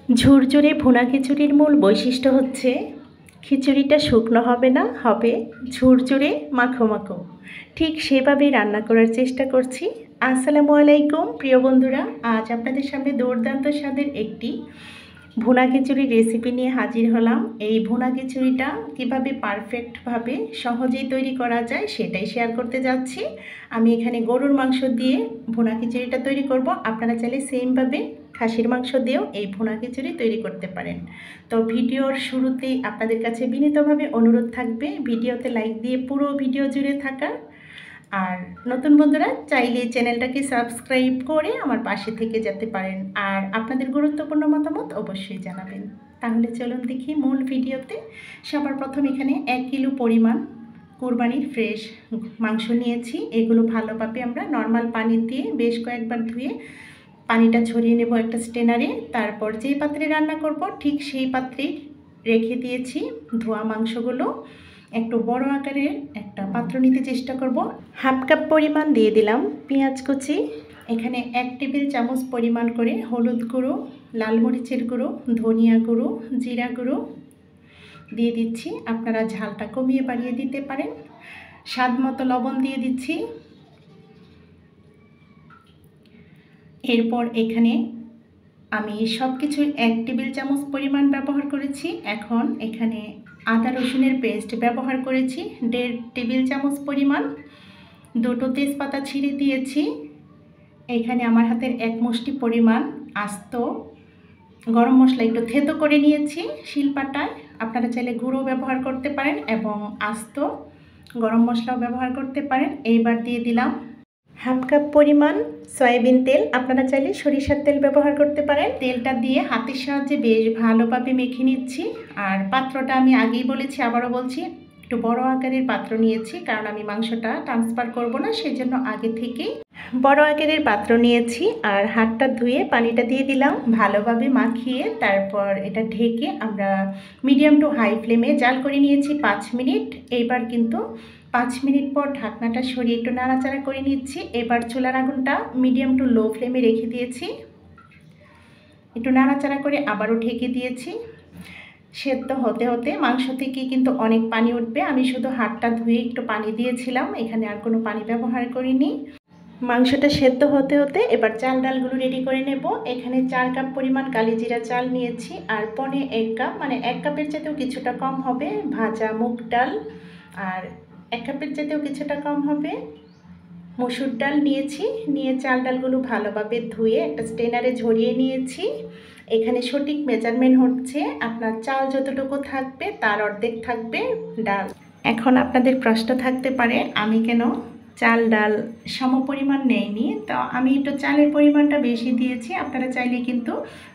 ঝুরঝুরে ভুনা খিচুড়ির মূল বৈশিষ্ট্য হচ্ছে খিচুড়িটা শুকনো হবে না, হবে ঝুরঝুরে মাখো মাখো। ঠিক সেভাবেই রান্না করার চেষ্টা করছি। আসসালামু আলাইকুম প্রিয় বন্ধুরা, আজ আপনাদের সামনে দুর্দান্ত স্বাদের একটি ভুনা খিচুড়ির রেসিপি নিয়ে হাজির হলাম। এই ভুনা খিচুড়িটা কিভাবে পারফেক্টভাবে সহজেই তৈরি করা যায় সেটাই শেয়ার করতে যাচ্ছি। আমি এখানে গরুর মাংস দিয়ে ভুনা খিচুড়িটা তৈরি করব। আপনারা চাইলে সেমভাবে খাসির মাংস দিয়েও এই ভুনা খিচুড়ি তৈরি করতে পারেন। তো ভিডিওর শুরুতেই আপনাদের কাছে বিনীতভাবে অনুরোধ থাকবে ভিডিওতে লাইক দিয়ে পুরো ভিডিও জুড়ে থাকা। আর নতুন বন্ধুরা চাইলে চ্যানেলটাকে সাবস্ক্রাইব করে আমার পাশে থেকে যেতে পারেন। আর আপনাদের গুরুত্বপূর্ণ মতামত অবশ্যই জানাবেন। তাহলে চলুন দেখি মূল ভিডিওতে। সবার প্রথম এখানে 1 কিলো পরিমাণ কুরবানির ফ্রেশ মাংস নিয়েছি। এগুলো ভালোভাবে আমরা নর্মাল পানি দিয়ে বেশ কয়েকবার ধুয়ে পানিটা ছড়িয়ে নেব একটা স্টেনারে। তারপর যেই পাত্রে রান্না করব ঠিক সেই পাত্রেই রেখে দিয়েছি ধোয়া মাংসগুলো। একটু বড় আকারের একটা পাত্র নিতে চেষ্টা করব। হাফ কাপ পরিমাণ দিয়ে দিলাম পেঁয়াজ কুচি। এখানে 1 টেবিল চামচ পরিমাণ করে হলুদ গুঁড়ো, লাল মরিচের গুঁড়ো, ধনিয়া গুঁড়ো, জিরা গুঁড়ো দিয়ে দিচ্ছি। আপনারা ঝালটা কমিয়ে বাড়িয়ে দিতে পারেন। স্বাদ মতো লবণ দিয়ে দিচ্ছি। এরপর এখানে আমি সব কিছু 1 টেবিল চামচ পরিমাণ ব্যবহার করেছি। এখন এখানে আদা রসুনের পেস্ট ব্যবহার করেছি 1.5 টেবিল চামচ পরিমাণ। 2টো তেজপাতা ছিঁড়ে দিয়েছি। এখানে আমার হাতের 1 মুষ্টি পরিমাণ আস্ত গরম মশলা একটু থেতো করে নিয়েছি শিলপাটায়। আপনারা চাইলে গুঁড়ো ব্যবহার করতে পারেন এবং আস্ত গরম মশলাও ব্যবহার করতে পারেন। এইবার দিয়ে দিলাম হাফ কাপ পরিমাণ সয়াবিন তেল। আপনারা চাইলে সরিষার তেল ব্যবহার করতে পারেন। তেলটা দিয়ে হাতের সাহায্যে বেশ ভালোভাবে মেখে নিচ্ছি। আর পাত্রটা আমি আগেই বলেছি, আবারও বলছি, একটু বড় আকারের পাত্র নিয়েছি, কারণ আমি মাংসটা ট্রান্সফার করব না, সেই জন্য আগে থেকেই বড় আকারের পাত্র নিয়েছি। আর হাতটা ধুয়ে পানিটা দিয়ে দিলাম, ভালোভাবে মাখিয়ে তারপর এটা ঢেকে আমরা মিডিয়াম টু হাই ফ্লেমে জাল করে নিয়েছি 5 মিনিট। এইবার কিন্তু 5 মিনিট পর ঢাকনাটা সরিয়ে একটু নাড়াচাড়া করে নিচ্ছি। এবার চুলার আগুনটা মিডিয়াম টু লো ফ্লেমে রেখে দিয়েছি। একটু নাড়াচাড়া করে আবারও ঢেকে দিয়েছি। সেদ্ধ হতে হতে মাংস থেকে কিন্তু অনেক পানি উঠবে। আমি শুধু হাতটা ধুয়ে একটু পানি দিয়েছিলাম, এখানে আর কোনো পানি ব্যবহার করিনি। মাংসটা সেদ্ধ হতে হতে এবার চাল ডালগুলো রেডি করে নেব। এখানে 4 কাপ পরিমাণ কালিজিরা চাল নিয়েছি। আর পনে 1 কাপ, মানে 1 কাপের চাইতেও কিছুটা কম হবে ভাজা মুগ ডাল। আর 1 কাপের চাইতেও কিছুটা কম হবে মসুর ডাল নিয়েছি। নিয়ে চাল ডালগুলো ভালোভাবে ধুয়ে একটা স্টেনারে ঝরিয়ে নিয়েছি। এখানে সঠিক মেজারমেন্ট হচ্ছে আপনার চাল যতটুকু থাকবে তার অর্ধেক থাকবে ডাল। এখন আপনাদের প্রশ্ন থাকতে পারে আমি কেন চাল ডাল সম পরিমাণ নেইনি। তো আমি একটু চালের পরিমাণটা বেশি দিয়েছি। আপনারা চাইলে কিন্তু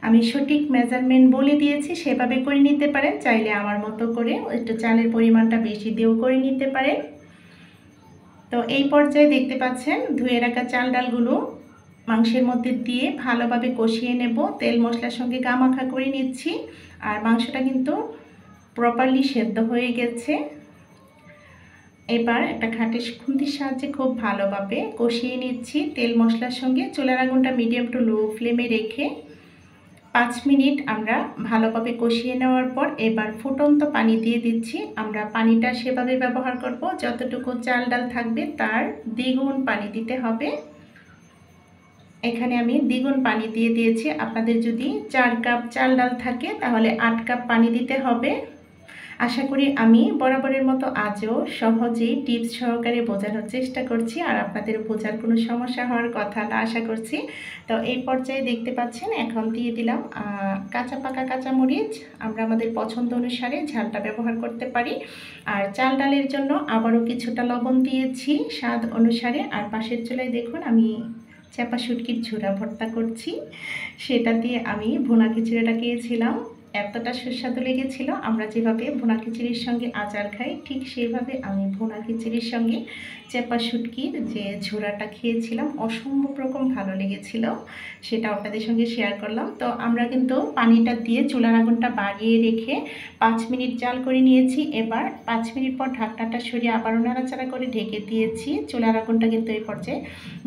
আমি সঠিক মেজারমেন্ট বলে দিয়েছি সেভাবে করে নিতে পারেন। চাইলে আমার মতো করে একটু চালের পরিমাণটা বেশি দিয়েও করে নিতে পারেন। তো এই পর্যায়ে দেখতে পাচ্ছেন ধুয়ে রাখা চাল ডালগুলো মাংসের মধ্যে দিয়ে ভালোভাবে কষিয়ে নেব। তেল মশলার সঙ্গে গামাখা করে নিচ্ছি। আর মাংসটা কিন্তু প্রপারলি সেদ্ধ হয়ে গেছে। এবার একটা খাটের খুন্তির সাহায্যে খুব ভালোভাবে কষিয়ে নিচ্ছি তেল মশলার সঙ্গে। চুলার আগুনটা মিডিয়াম টু লো ফ্লেমে রেখে 5 মিনিট আমরা ভালোভাবে কষিয়ে নেওয়ার পর এবার ফুটন্ত পানি দিয়ে দিচ্ছি। আমরা পানিটা সেভাবে ব্যবহার করব যতটুকু চাল ডাল থাকবে তার দ্বিগুণ পানি দিতে হবে। এখানে আমি দ্বিগুণ পানি দিয়ে দিয়েছি। আপনাদের যদি 4 কাপ চাল ডাল থাকে তাহলে 8 কাপ পানি দিতে হবে। আশা করি আমি বরাবরের মতো আজও সহজেই টিপস সহকারে বোঝানোর চেষ্টা করছি, আর আপনাদের বোঝার কোনো সমস্যা হওয়ার কথা না আশা করছি। তো এই পর্যায়ে দেখতে পাচ্ছেন এখন দিয়ে দিলাম কাঁচা পাকা কাঁচামরিচ। আমরা আমাদের পছন্দ অনুসারে ঝালটা ব্যবহার করতে পারি। আর চাল ডালের জন্য আবারও কিছুটা লবণ দিয়েছি স্বাদ অনুসারে। আর পাশের চুলায় দেখুন আমি চাপা শুটকির ঝুরা ভর্তা করছি। সেটা দিয়ে আমি ভুনা খিচুড়িটা খেয়েছিলাম, এতটা সুস্বাদু লেগেছিল। আমরা যেভাবে ভুনা খিচুড়ির সঙ্গে আচার খাই ঠিক সেইভাবে আমি ভুনা খিচুড়ির সঙ্গে চাপা শুটকির যে ঝুরাটা খেয়েছিলাম, অসম্ভব রকম ভালো লেগেছিল। সেটা আপনাদের সঙ্গে শেয়ার করলাম। তো আমরা কিন্তু পানিটা দিয়ে চুলার আগুনটা বাড়িয়ে রেখে 5 মিনিট জাল করে নিয়েছি। এবার 5 মিনিট পর ঢাকনাটা সরিয়ে আবারও নাড়াচাড়া করে ঢেকে দিয়েছি। চুলার আগুনটা কিন্তু এই পর্যায়ে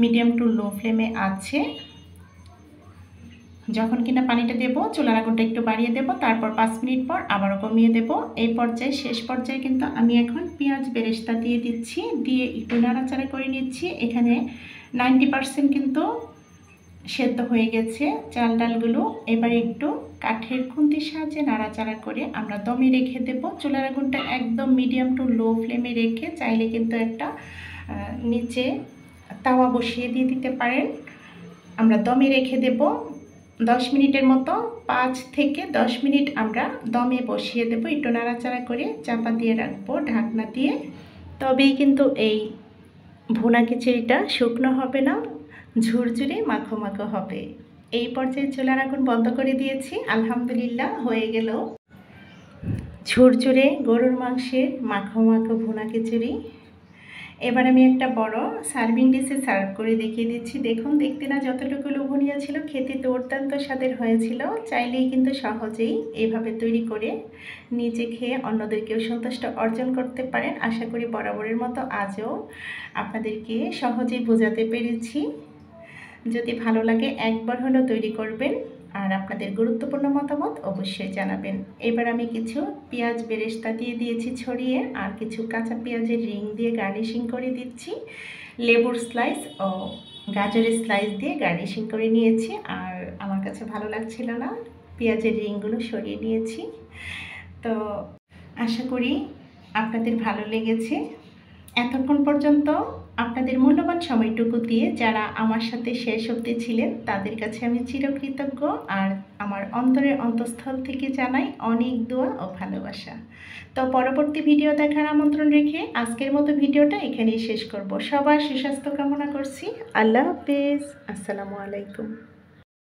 মিডিয়াম টু লো ফ্লেমে আছে। যখন কিনা পানিটা দেব চুলার আগুনটা একটু বাড়িয়ে দেব, তারপর 5 মিনিট পর আবারও কমিয়ে দেব। এই পর্যায়ে শেষ পর্যায়ে কিন্তু আমি এখন পেঁয়াজ বেরেস্তা দিয়ে দিচ্ছি, দিয়ে একটু নাড়াচাড়া করে নিচ্ছি। এখানে 90% কিন্তু সেদ্ধ হয়ে গেছে চাল ডালগুলো। এবার একটু কাঠের খুন্তির সাহায্যে নাড়াচাড়া করে আমরা দমে রেখে দেব। চুলার আগুনটা একদম মিডিয়াম টু লো ফ্লেমে রেখে চাইলে কিন্তু একটা নিচে তাওয়া বসিয়ে দিয়ে দিতে পারেন। আমরা দমে রেখে দেব 10 মিনিটের মতো। 5 থেকে 10 মিনিট আমরা দমে বসিয়ে দেব, একটু নাড়াচাড়া করে চাপা দিয়ে রাখবো ঢাকনা দিয়ে। তবেই কিন্তু এই ভুনা খিচুড়িটা শুকনো হবে না, ঝুরঝুরে মাখো মাখো হবে। এই পর্যায়ে চুলার আগুন বন্ধ করে দিয়েছি। আলহামদুলিল্লাহ হয়ে গেল ঝুরঝুরে গরুর মাংসের মাখো মাখো ভুনা খিচুড়ি। এবার আমি একটা বড় সার্ভিং ডিশে সার্ভ করে দেখিয়ে দিচ্ছি। দেখুন, দেখতে না যতটুকু লোভনীয় ছিল, খেতে তো অত্যন্ত স্বাদের হয়েছিল। চাইলেই কিন্তু সহজেই এইভাবে তৈরি করে নিজে খেয়ে অন্যদেরকেও সন্তুষ্ট অর্জন করতে পারেন। আশা করি বরাবরের মতো আজও আপনাদেরকে সহজেই বোঝাতে পেরেছি। যদি ভালো লাগে একবার হলেও তৈরি করবেন, আর আপনাদের গুরুত্বপূর্ণ মতামত অবশ্যই জানাবেন। এবার আমি কিছু পেঁয়াজ বেরেস্তা দিয়ে দিয়েছি ছড়িয়ে, আর কিছু কাঁচা পেঁয়াজের রিং দিয়ে গার্নিশিং করে দিচ্ছি। লেবুর স্লাইস ও গাজরের স্লাইস দিয়ে গার্নিশিং করে নিয়েছি। আর আমার কাছে ভালো লাগছিল না, পেঁয়াজের রিংগুলো সরিয়ে নিয়েছি। তো আশা করি আপনাদের ভালো লেগেছে। এতক্ষণ পর্যন্ত আপনাদের মূল্যবান সময়টুকু দিয়ে যারা আমার সাথে শেষ অবধি ছিলেন তাদের কাছে আমি চিরকৃতজ্ঞ, আর আমার অন্তরের অন্তঃস্থল থেকে জানাই অনেক দোয়া ও ভালোবাসা। তো পরবর্তী ভিডিও দেখার আমন্ত্রণ রেখে আজকের মতো ভিডিওটা এখানেই শেষ করব। সবার সুস্বাস্থ্য কামনা করছি। আল্লাহ হাফেজ। আসসালামু আলাইকুম।